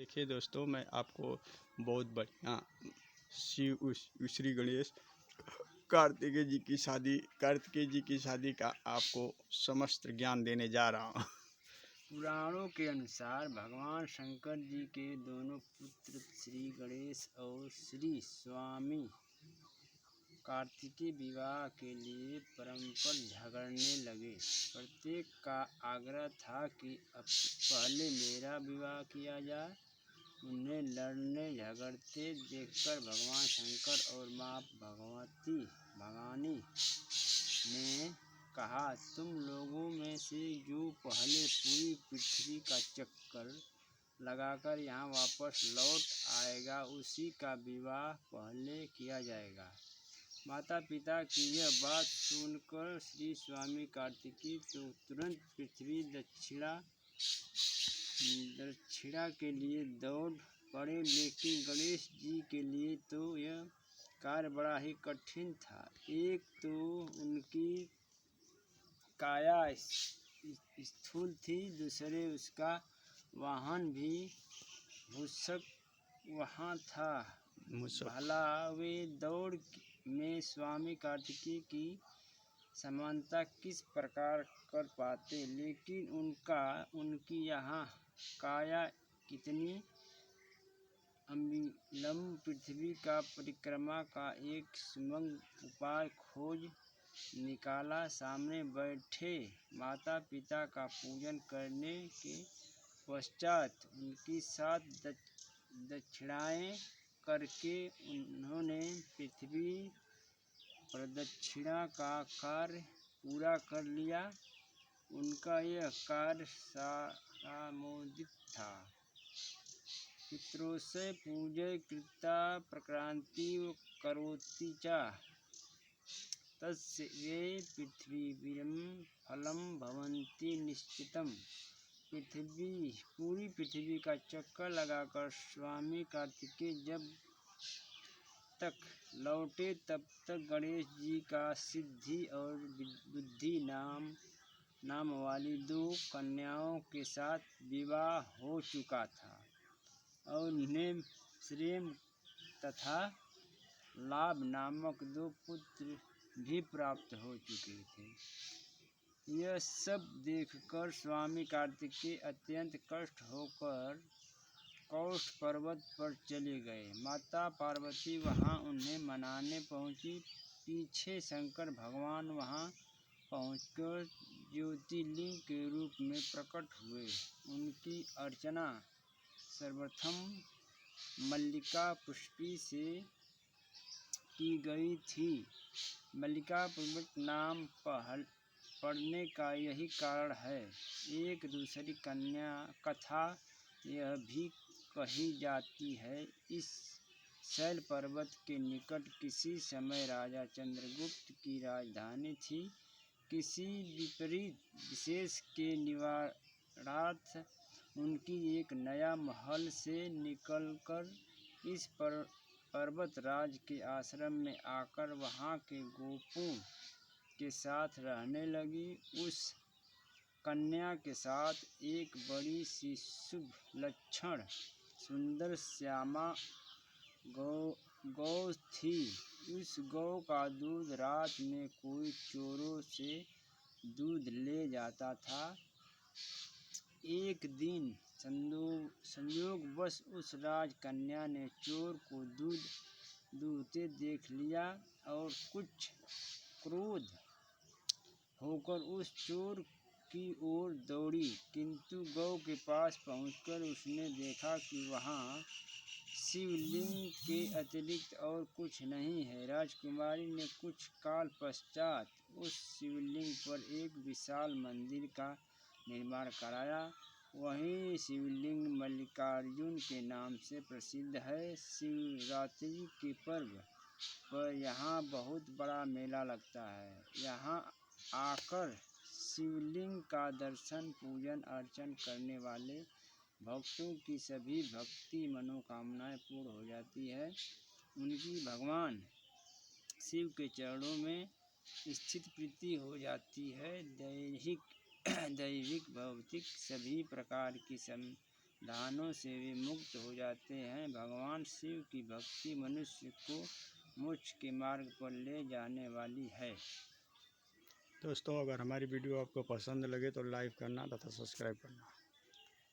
देखिए दोस्तों, मैं आपको बहुत बढ़िया श्री गणेश कार्तिकेय जी की शादी का आपको समस्त ज्ञान देने जा रहा हूँ। पुराणों के अनुसार भगवान शंकर जी के दोनों पुत्र श्री गणेश और श्री स्वामी कार्तिकेय विवाह के लिए परस्पर झगड़ने लगे। प्रत्येक का आग्रह था कि अब पहले मेरा विवाह किया जाए। उन्हें लड़ने झगड़ते देखकर भगवान शंकर और माँ भवानी ने कहा, तुम लोगों में से जो पहले पूरी पृथ्वी का चक्कर लगाकर यहाँ वापस लौट आएगा उसी का विवाह पहले किया जाएगा। माता पिता की यह बात सुनकर श्री स्वामी कार्तिकेय तो तुरंत पृथ्वी दक्षिणा के लिए दौड़ पड़े, लेकिन गणेश जी के लिए तो यह कार्य बड़ा ही कठिन था। एक तो उनकी काया स्थूल थी, दूसरे उसका वाहन भी मूषक वहाँ था। भला वे दौड़ में स्वामी कार्तिकेय की समानता किस प्रकार कर पाते, लेकिन उनकी यहाँ काया कितनी अविलंब पृथ्वी का परिक्रमा का एक सुगम उपाय खोज निकाला। सामने बैठे माता पिता का पूजन करने के पश्चात उनकी 7 दक्षिणाएं करके उन्होंने पृथ्वी प्रदक्षिणा का कार्य पूरा कर लिया। उनका यह कार्य सामोदित था। पितरोसे पूजय कृता प्रक्रांति करोति च तस्य पृथ्वीरं फलं भवन्ति निश्चितम्। पूरी पृथ्वी का चक्कर लगाकर स्वामी कार्तिकेय जब तक लौटे तब तक गणेश जी का सिद्धि और बुद्धि नाम वाली 2 कन्याओं के साथ विवाह हो चुका था और उन्हें प्रेम तथा लाभ नामक 2 पुत्र भी प्राप्त हो चुके थे। यह सब देखकर स्वामी कार्तिकेय अत्यंत कष्ट होकर कौष्ठ पर्वत पर चले गए। माता पार्वती वहां उन्हें मनाने पहुंची। पीछे शंकर भगवान वहां पहुंचकर ज्योतिर्लिंग के रूप में प्रकट हुए। उनकी अर्चना सर्वप्रथम मल्लिका पुष्पी से की गई थी। मल्लिका पुष्पी नाम पड़ने का यही कारण है। एक दूसरी कथा यह भी कही जाती है, इस शैल पर्वत के निकट किसी समय राजा चंद्रगुप्त की राजधानी थी। किसी विपरीत विशेष के निवारणार्थ उनकी एक नया महल से निकलकर इस पर्वतराज के आश्रम में आकर वहाँ के गोपों के साथ रहने लगी। उस कन्या के साथ एक बड़ी सी शुभ लक्षण सुंदर श्यामा गौ थी। उस गौ का दूध रात में कोई चोरों से दूध ले जाता था। एक दिन संयोगवश उस राजकन्या ने चोर को दूध दूहते देख लिया और कुछ क्रोध होकर उस चोर की ओर दौड़ी, किंतु गौ के पास पहुंचकर उसने देखा कि वहां शिवलिंग के अतिरिक्त और कुछ नहीं है। राजकुमारी ने कुछ काल पश्चात उस शिवलिंग पर एक विशाल मंदिर का निर्माण कराया। वही शिवलिंग मल्लिकार्जुन के नाम से प्रसिद्ध है। शिवरात्रि के पर्व पर यहाँ बहुत बड़ा मेला लगता है। यहाँ आकर शिवलिंग का दर्शन पूजन अर्चन करने वाले भक्तों की सभी भक्ति मनोकामनाएं पूर्ण हो जाती है। उनकी भगवान शिव के चरणों में स्थित प्रीति हो जाती है। दैहिक भौतिक सभी प्रकार की दानों से वे मुक्त हो जाते हैं। भगवान शिव की भक्ति मनुष्य को मोक्ष के मार्ग पर ले जाने वाली है। दोस्तों, अगर हमारी वीडियो आपको पसंद लगे तो लाइक करना तथा सब्सक्राइब करना।